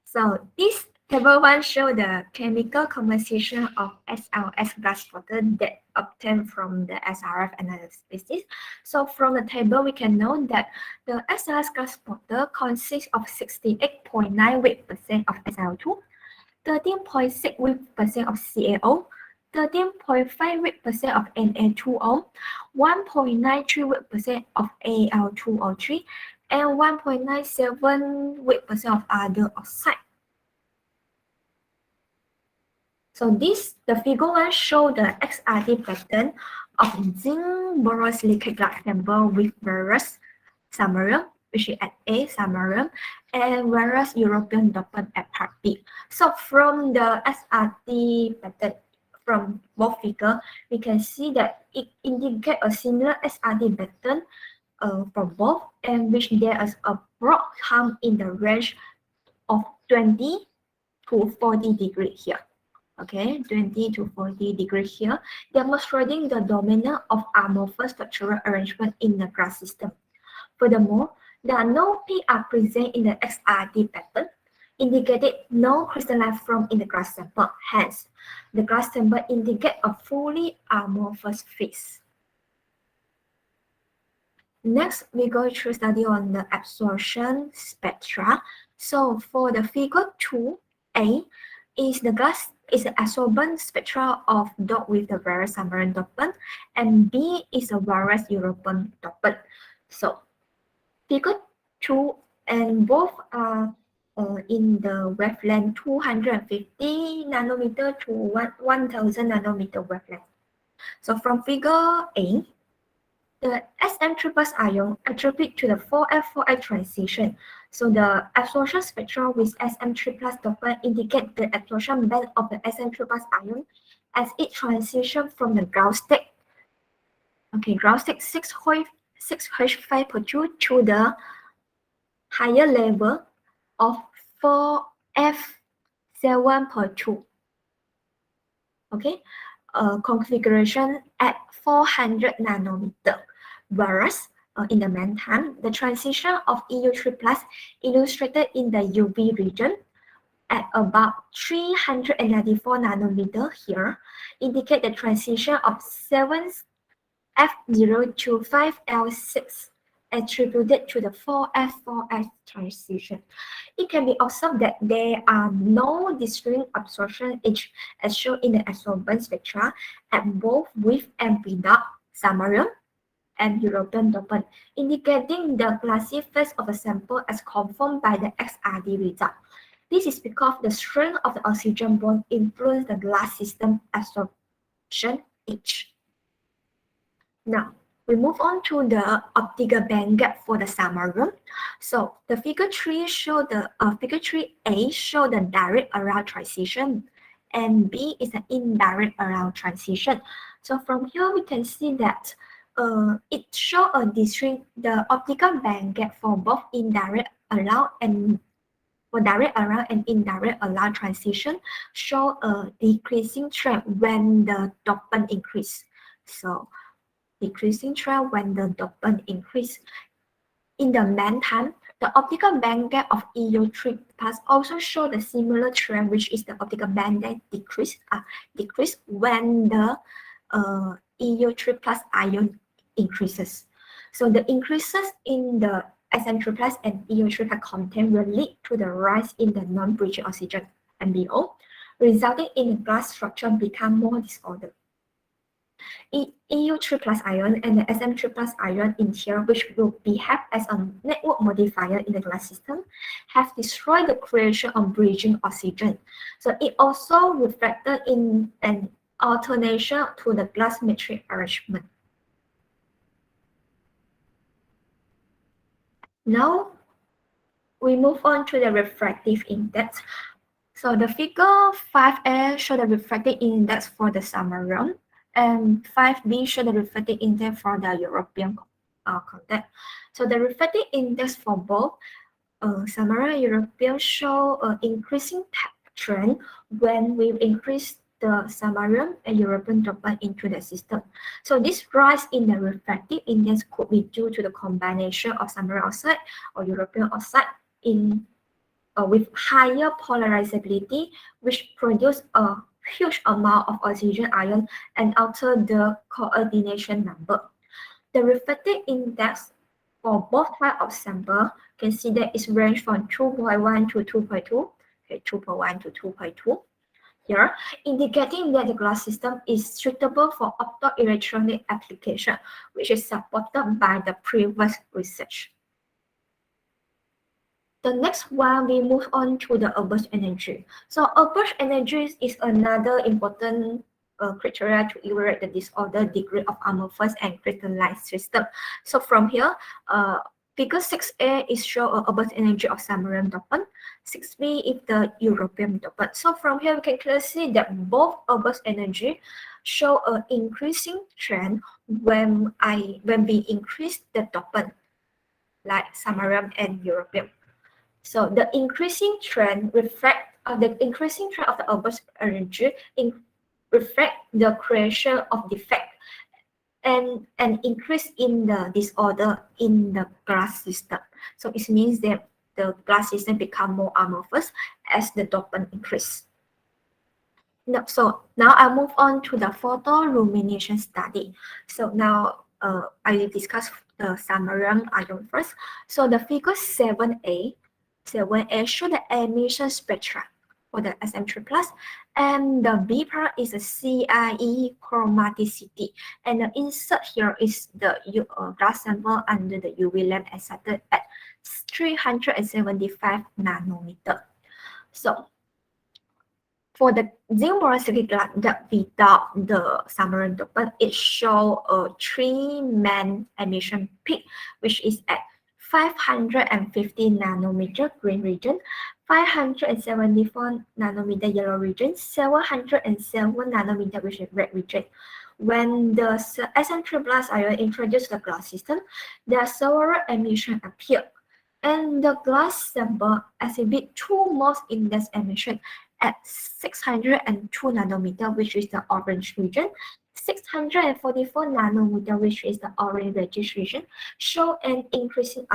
So this table 1 shows the chemical composition of SLS glass water that obtained from the SRF analysis. So from the table, we can know that the SLS glass water consists of 68.9 weight% of SiO2, 13.6 weight% of CaO, 13.5 weight% of Na2O, 1.93 weight% of Al2O3, and 1.97 weight% of other oxide. So the figure 1 show the XRD pattern of zinc-borosilicate glass sample with various samarium, which is at A, samarium, and various europium dopant at part B. So from the XRD pattern, from both figures, we can see that it indicates a similar XRD pattern from both, and which there is a broad hump in the range of 20 to 40 degrees here. Okay, 20 to 40 degrees here, demonstrating the dominance of amorphous structural arrangement in the glass system. Furthermore, there are no PR present in the XRD pattern, indicating no crystalline form in the glass sample. Hence, the glass sample indicates a fully amorphous phase. Next, we go through study on the absorption spectra. So for the figure 2A, is the absorbance spectra of dot with the various samarium dopant, and B is a various europium dopant. So figure 2 and both are in the wavelength 250 nanometer to 1000 nanometer wavelength. So from figure A, the SM3 plus ion attribute to the 4F4F transition. So the absorption spectra with SM3 plus dopant indicate the absorption band of the SM3 plus ion as it transitions from the ground state, ground state 6H5 per joule to the higher level of 4 F7.2. Okay, configuration at 400 nanometer, whereas in the meantime, the transition of EU3 plus illustrated in the UV region at about 394 nanometer here indicate the transition of 7 F0 to 5L6 attributed to the 4F4F transition. It can be observed that there are no distinct absorption edge as shown in the absorbance spectra at both with and without samarium and European dopant, indicating the glassy phase of the sample as confirmed by the XRD result. This is because the strength of the oxygen bond influences the glass system absorption edge. Now, we move on to the optical band gap for the samarium. So the figure 3 show the figure 3A show the direct around transition, and B is an indirect around transition. So from here we can see that it shows a distinct the optical band gap for both indirect around and for direct around and indirect around transition show a decreasing trend when the dopant increase. So decreasing trend when the dopant increase. In the meantime, the optical band gap of EU3 plus also show the similar trend, which is the optical band gap decrease when the EU3 plus ion increases. So the increases in the SM3 plus and EU3 plus content will lead to the rise in the non-bridging oxygen MBO, resulting in the glass structure become more disordered. EU3 plus ion and the SM3 plus ion in here, which will behave as a network modifier in the glass system, have destroyed the creation of bridging oxygen. So it also reflected in an alternation to the glass matrix arrangement. Now, we move on to the refractive index. So the figure 5A shows the refractive index for the samarium, and 5B shows the refractive index for the European contact. So the refractive index for both samarium and European show an increasing trend when we increase the samarium and European dopant into the system. So this rise in the refractive index could be due to the combination of samarium oxide or European oxide in with higher polarizability, which produce a huge amount of oxygen ion and alter the coordination number. The refractive index for both types of sample can see that it's range from 2.1 to 2.2, okay, 2.1 to 2.2 here, indicating that the glass system is suitable for optoelectronic application, which is supported by the previous research. The next one, we move on to the outburst energy. So outburst energy is another important criteria to evaluate the disorder degree of amorphous and crystallized system. So from here, figure 6A is show outburst energy of samarium dopant. 6B is the European dopant. So from here, we can clearly see that both outburst energy show an increasing trend when we increase the dopant, like samarium and European. So the increasing trend reflect the increasing trend of the outburst energy reflect the creation of defect and an increase in the disorder in the glass system. So it means that the glass system become more amorphous as the dopant increase. Now, so now I move on to the photoillumination study. So now I will discuss the samarium ion first. So the figure 7A show the emission spectra for the SM3 plus, and the B part is a CIE chromaticity, and the insert here is the glass sample under the UV lamp excited at 375 nanometer. So for the Zinc-Borosilicate glass that without the samarium dopant, it shows a 3-man emission peak, which is at 550 nanometer green region, 574 nanometer yellow region, 707 nanometer which is red region. When the SM3 plus ion introduced the glass system, there are several emissions appear. And the glass sample exhibit two most index emission at 602 nanometer, which is the orange region, 644 nanometer, which is the orange reddish region, show an increasing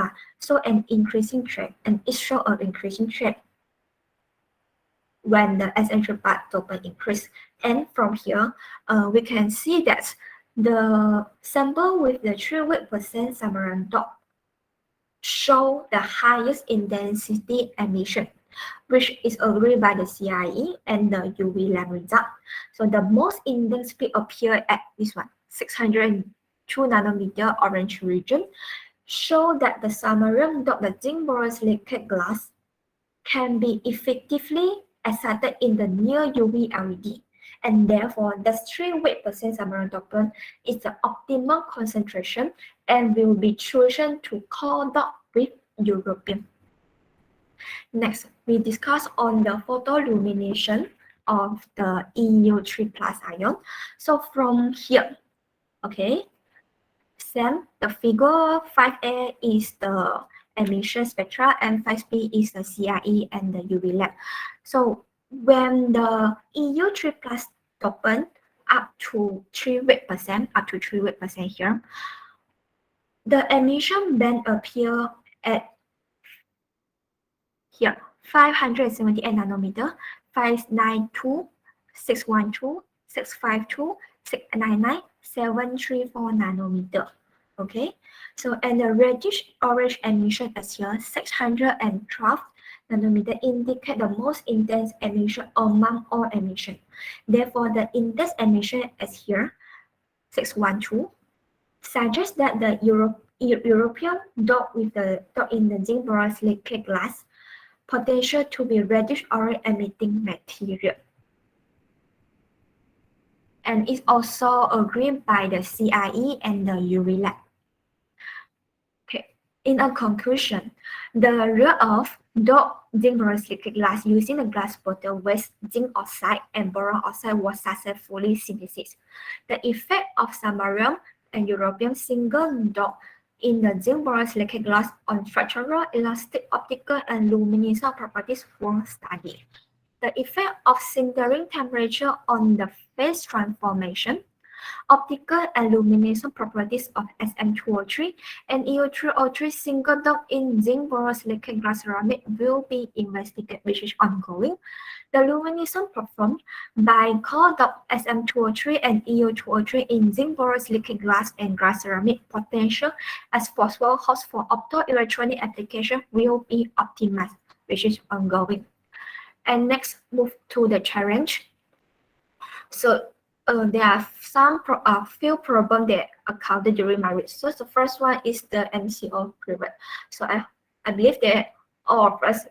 trend, and it show an increasing trend when the essential part dopant increase. And from here, we can see that the sample with the 3% samarium dot show the highest intensity emission, which is agreed by the CIE and the UV lab result. So the most intense peak appear at this one, 602 nanometer orange region, show that the samarium dot, the zinc-borosilicate glass, can be effectively excited in the near UV LED, and therefore the 3% samarium dopant is the optimal concentration and will be chosen to co-dot with europium. Next, we discuss on the photolumination of the EU3 plus ion. So from here, okay, Sam, the figure 5A is the emission spectra and 5B is the CIE and the UV lab. So when the EU3 plus dopant up to 3% here, the emission band appear at here 578 nanometer, 592, 612, 652, 699, 734 nanometer. Okay, so and the reddish orange emission is here 612 nanometer, indicate the most intense emission among all emission. Therefore, the intense emission is here 612, suggests that the European dot with the dot in the zinc-borosilicate glass potential to be reddish orange emitting material, and is also agreed by the CIE and the UV lab. Okay, in a conclusion, the rule of dot zinc-borosilicate glass using the glass bottle with zinc oxide and boron oxide was successfully synthesized. The effect of samarium and europium single dot in the zinc-borosilicate glass on structural, elastic, optical, and luminescent properties were studied. The effect of sintering temperature on the phase transformation, optical and luminescent properties of SM203 and EU303 single dot in zinc-borosilicate glass ceramic will be investigated, which is ongoing. The luminescence performed by co-dot SM203 and EU203 in zinc-borosilicate glass and glass ceramic potential as possible host for optoelectronic application will be optimized, which is ongoing. And next, move to the challenge. So there are some few problems that occurred during my research. The first one is the MCO period. So I believe that all of us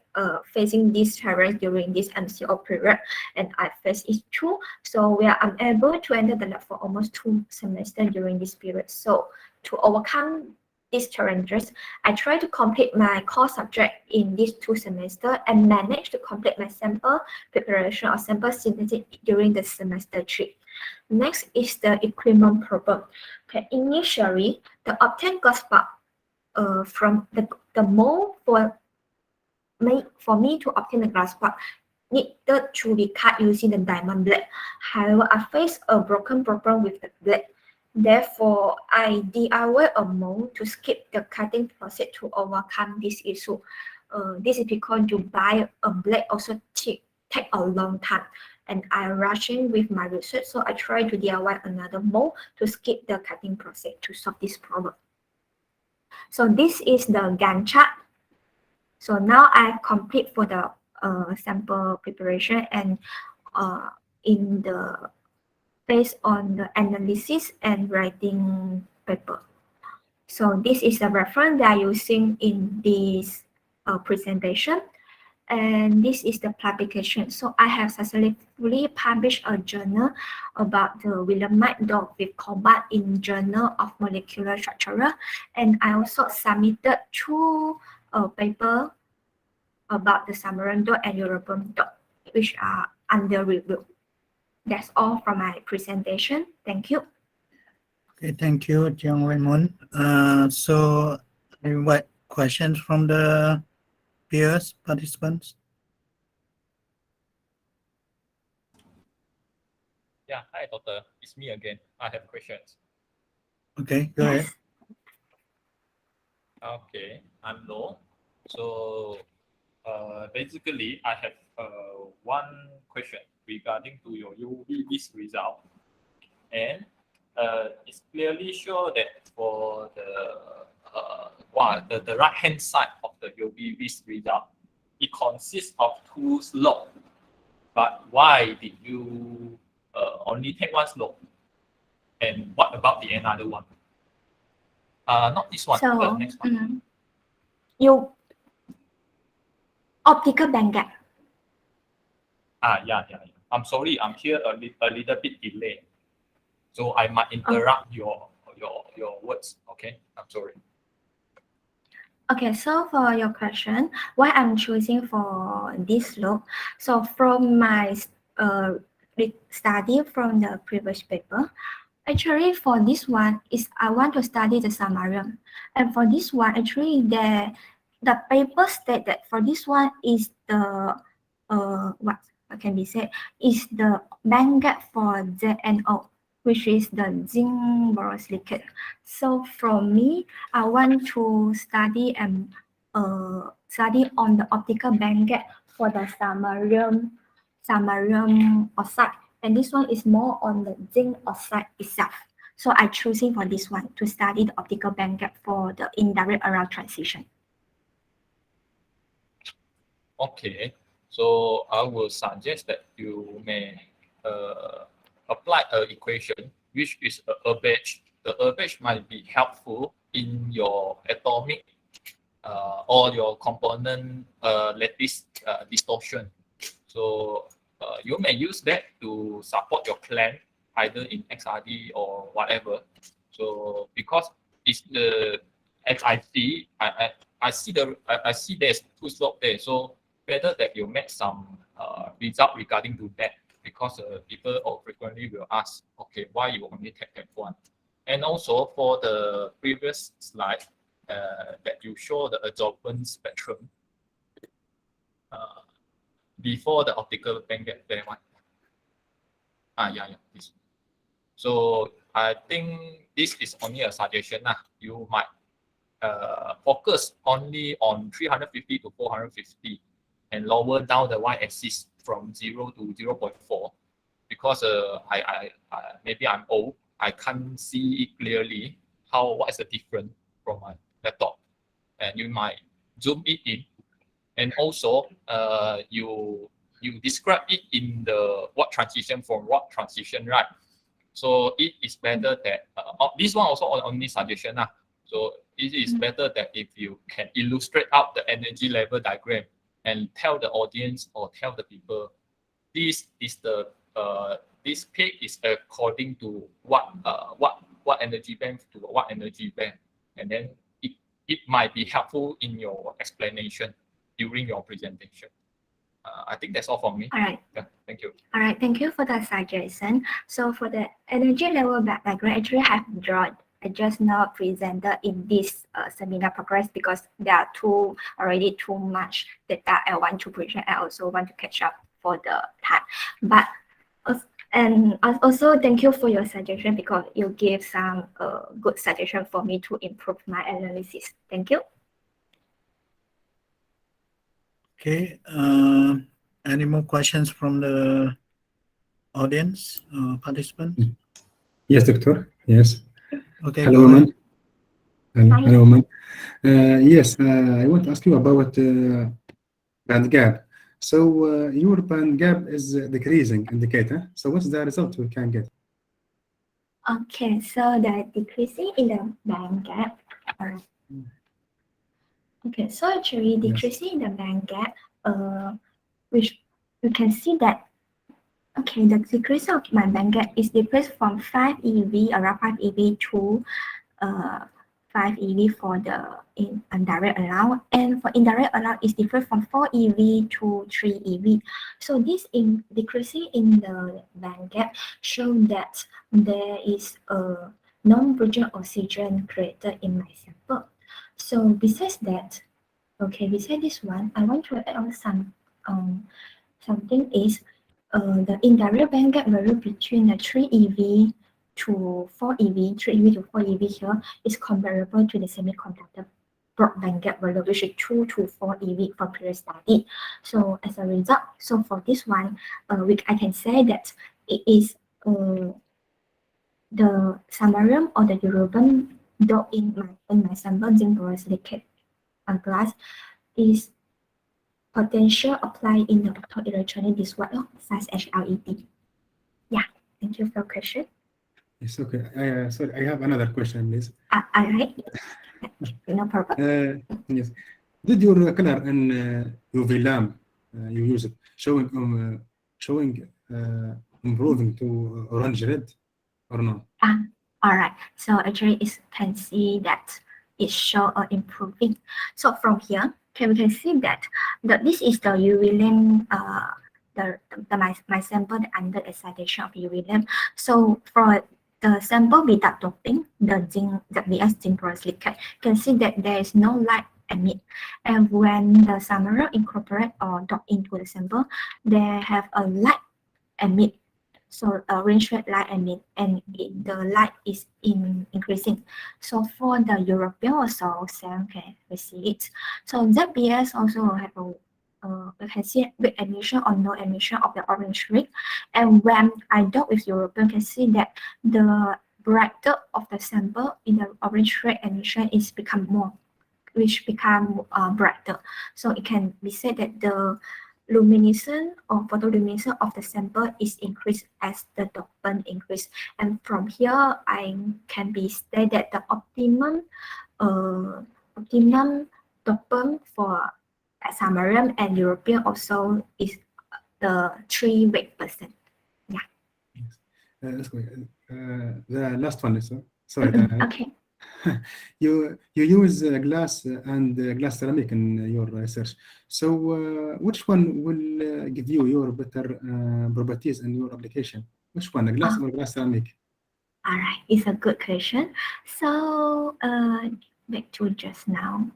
facing this challenge during this MCO period, and I face it too. So we are unable to enter the lab for almost 2 semesters during this period. So to overcome these challenges, I try to complete my core subject in these 2 semesters and manage to complete my sample preparation or sample synthesis during the semester 3. Next is the equipment problem. Okay, initially, the obtained glass part from the mold for me to obtain the glass part needed to be cut using the diamond blade. However, I faced a broken problem with the blade. Therefore, I DIY a mold to skip the cutting process to overcome this issue. This is because to buy a blade also take a long time, and I'm rushing with my research, so I try to DIY another mold to skip the cutting process to solve this problem. So this is the Gantt chart. So now I complete for the sample preparation and based on the analysis and writing paper. So this is the reference that I'm using in this presentation. And this is the publication. So I have successfully published a journal about the willemite dot with cobalt in Journal of Molecular Structure. And I also submitted 2 papers about the samarium dot and europium dot, which are under review. That's all from my presentation. Thank you. Okay, thank you, Cheong Moon. So I invite questions from the peers, participants? Yeah, hi, doctor. It's me again. I have questions. Okay, go ahead. Yes. Okay, I'm Lo. So, basically, I have one question regarding to your UV result, and it's clearly show that for the right hand side of the UV result, it consists of two slopes. But why did you only take one slope? And what about the another one? Not this one, the So, next one. you optical band gap. Yeah. I'm sorry, I'm here a little bit delayed, so I might interrupt your words. Okay, I'm sorry. Okay, so for your question, why I'm choosing for this slope? So from my study from the previous paper, actually for this one is I want to study the samarium, and for this one actually the paper state that for this one is the what can be said is the band gap for ZNO, which is the zinc-borosilicate. So from me, I want to study and study on the optical band gap for the samarium oxide, and this one is more on the zinc oxide itself. So I choosing for this one to study the optical band gap for the indirect around transition. Okay, so I will suggest that you may apply an equation which is a herbage. The herbage might be helpful in your atomic or your component lattice distortion. So you may use that to support your plan either in XRD or whatever. So because it's the as I see, I see there's two slope there. So better that you make some result regarding to that, because people frequently will ask, okay, why you only take that one? And also for the previous slide that you show the absorbance spectrum before the optical band gap, there one. Yeah, this. So I think this is only a suggestion. You might focus only on 350 to 450 and lower down the y-axis from 0 to 0.4, because I maybe I'm old, I can't see it clearly what is the difference from my laptop, and you might zoom it in, and also you describe it in the what transition from what transition, right? So it is better that this one also only suggestion. So it is better that if you can illustrate out the energy level diagram and tell the audience or tell the people, this is the this peak is according to what energy band to what energy band, and then it might be helpful in your explanation during your presentation. I think that's all from me. All right. Yeah, thank you. All right, thank you for the suggestion. So for the energy level diagram, actually I have drawn. I just not presented in this seminar progress because there are already too much data I want to present. I also want to catch up for the time. But and also thank you for your suggestion because you gave some good suggestion for me to improve my analysis. Thank you. Okay. Any more questions from the audience participants? Yes, doctor. Yes. Okay. Hello, go ahead. Aman. Hi. Hello, Aman. Yes, I want to ask you about band gap. So your band gap is decreasing indicator. So what's the result we can get? Okay, so the decreasing in the band gap. Okay, so actually decreasing in the band gap, which you can see that, okay, the decrease of my band gap is decreased from 5 eV, around 5 eV to 5 eV for the indirect allowed, and for indirect allowed is different from 4 eV to 3 eV. So this decreasing in the band gap show that there is a non-bridging oxygen created in my sample. So besides that, besides this one, I want to add on something is the indirect bandgap value between the 3 EV to 4 EV, 3 EV to 4 EV here is comparable to the semiconductor broad bandgap value, which is 2 to 4 EV for previous study. So as a result, so for this one, I can say that it is the samarium or the European dot in my sample zinc-borosilicate glass is potential applied in the optoelectronic display such as LED. Yeah, thank you for your question. Yes, okay. Sorry, I have another question, please. All right, no problem. Yes. Did your color in UV lamp you use it showing improving to orange red or no? All right, so actually it can see that it show improving. So from here, we can see that this is the UV lamp, my sample under excitation of UV lamp. So for the sample without doping, the Zinc-Borosilicate, you can see that there is no light emit. And when the samarium incorporate or dot into the sample, they have a light emit. So a range red light emit, and the light is increasing. So for the European also, same, okay, we see it. So ZBS also have a you can see with emission or no emission of the orange ring. And when I dot with European, you can see that the brighter of the sample in the orange red emission is become brighter. So it can be said that the luminescence or photoluminescence of the sample is increased as the dopant increase. And from here, I can be stated that the optimum dopant for samarium and European also is the 3 weight%. Yeah. Yes. That's great. The last one is sorry. Okay. You use glass and glass ceramic in your research. So which one will give you your better properties in your application? Which one, glass or glass ceramic? All right, it's a good question. So back to just now.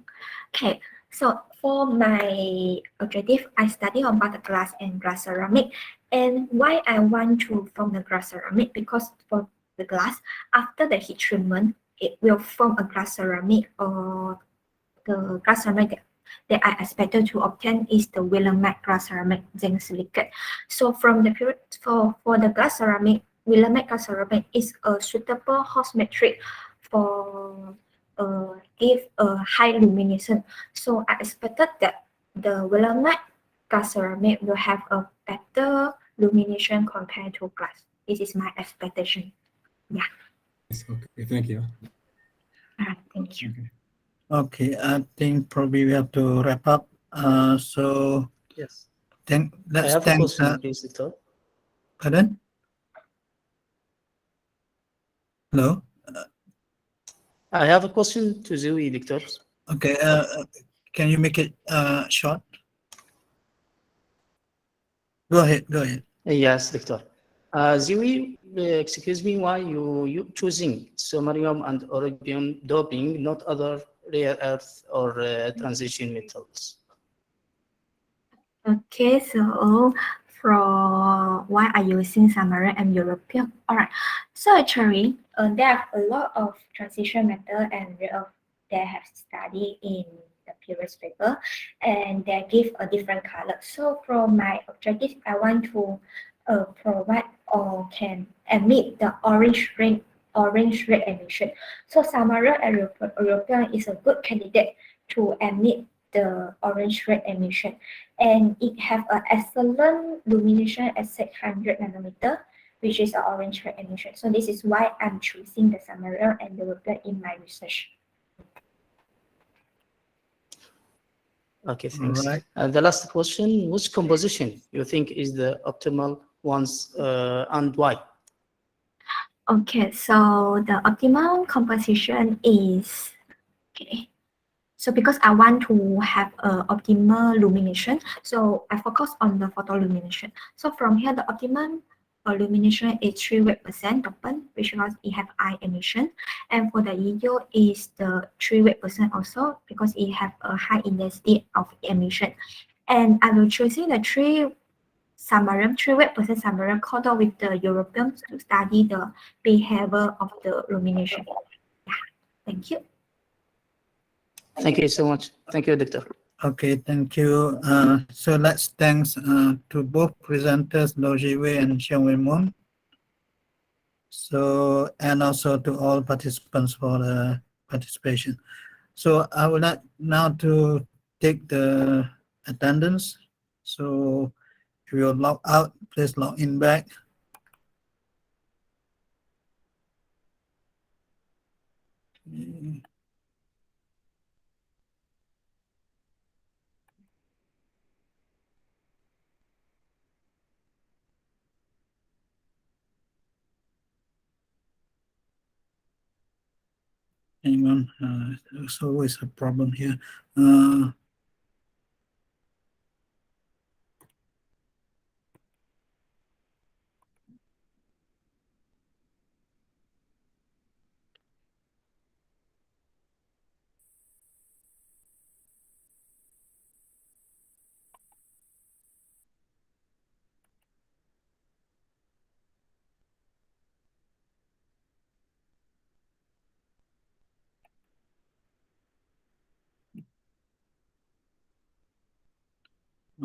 Okay, so for my objective, I study about the glass and glass ceramic. And why I want to form the glass ceramic? Because for the glass, after the heat treatment, it will form a glass ceramic, or the glass ceramic that I expected to obtain is the Willamette glass ceramic zinc silicate. So from the period for the glass ceramic, Willamette glass ceramic is a suitable host metric for give a high luminescence. So I expected that the Willamette glass ceramic will have a better lumination compared to glass. This is my expectation. Yeah. Yes, okay, thank you. All right, thank you. Okay, I think probably we have to wrap up. So Yes. I let's have a thank. question, please, Doctor. Pardon? Hello. I have a question to Zoe, Doctor. Okay. Can you make it short? Go ahead. Go ahead. Yes, Doctor. Zoe, excuse me, why you choosing samarium and europium doping, not other rare earth or transition metals? Okay, so for why are you using samarium and europium? All right. So actually, there are a lot of transition metal and rare earth that have studied in the previous paper, and they give a different color. So from my objective, I want to provide or can emit the orange red emission. So samarium and europium is a good candidate to emit the orange red emission, and it have an excellent lumination at 600 nanometer, which is an orange red emission. So this is why I'm choosing the samarium and the europium in my research. Okay, thanks. Right. The last question, which composition you think is the optimal ones and why? Okay, so the optimal composition is, okay. So because I want to have optimal illumination, so I focus on the photolumination. So from here, the optimum illumination is 3% open, which was it have eye emission. And for the EO is the 3% also because it have a high intensity of emission. And I will choosing the 3% samarium coupled with the European to study the behavior of the illumination. Yeah, thank you. Thank you so much. Thank you, Doctor. Okay, thank you. So let's thanks to both presenters, Lo Jiwei and Cheong Moon. So, and also to all participants for the participation. So I would like now to take the attendance. So if you log out, please log in back. Hang on, there's always a problem here.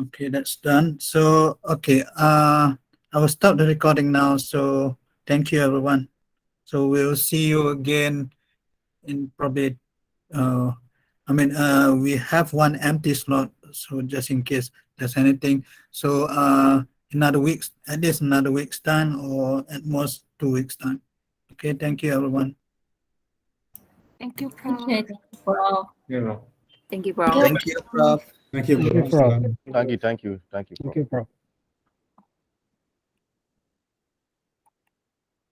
Okay, that's done. So, okay, I will stop the recording now. So thank you, everyone. So we'll see you again in probably, we have one empty slot. So just in case there's anything. So another week's, at least another week's time or at most 2 weeks time. Okay, thank you, everyone. Thank you, Prof. Okay, thank you, Prof. Yeah. Thank you, Prof. Thank you, Prof. Thank you, Thank you, Prof. Thank you, Prof. Thank you, Prof.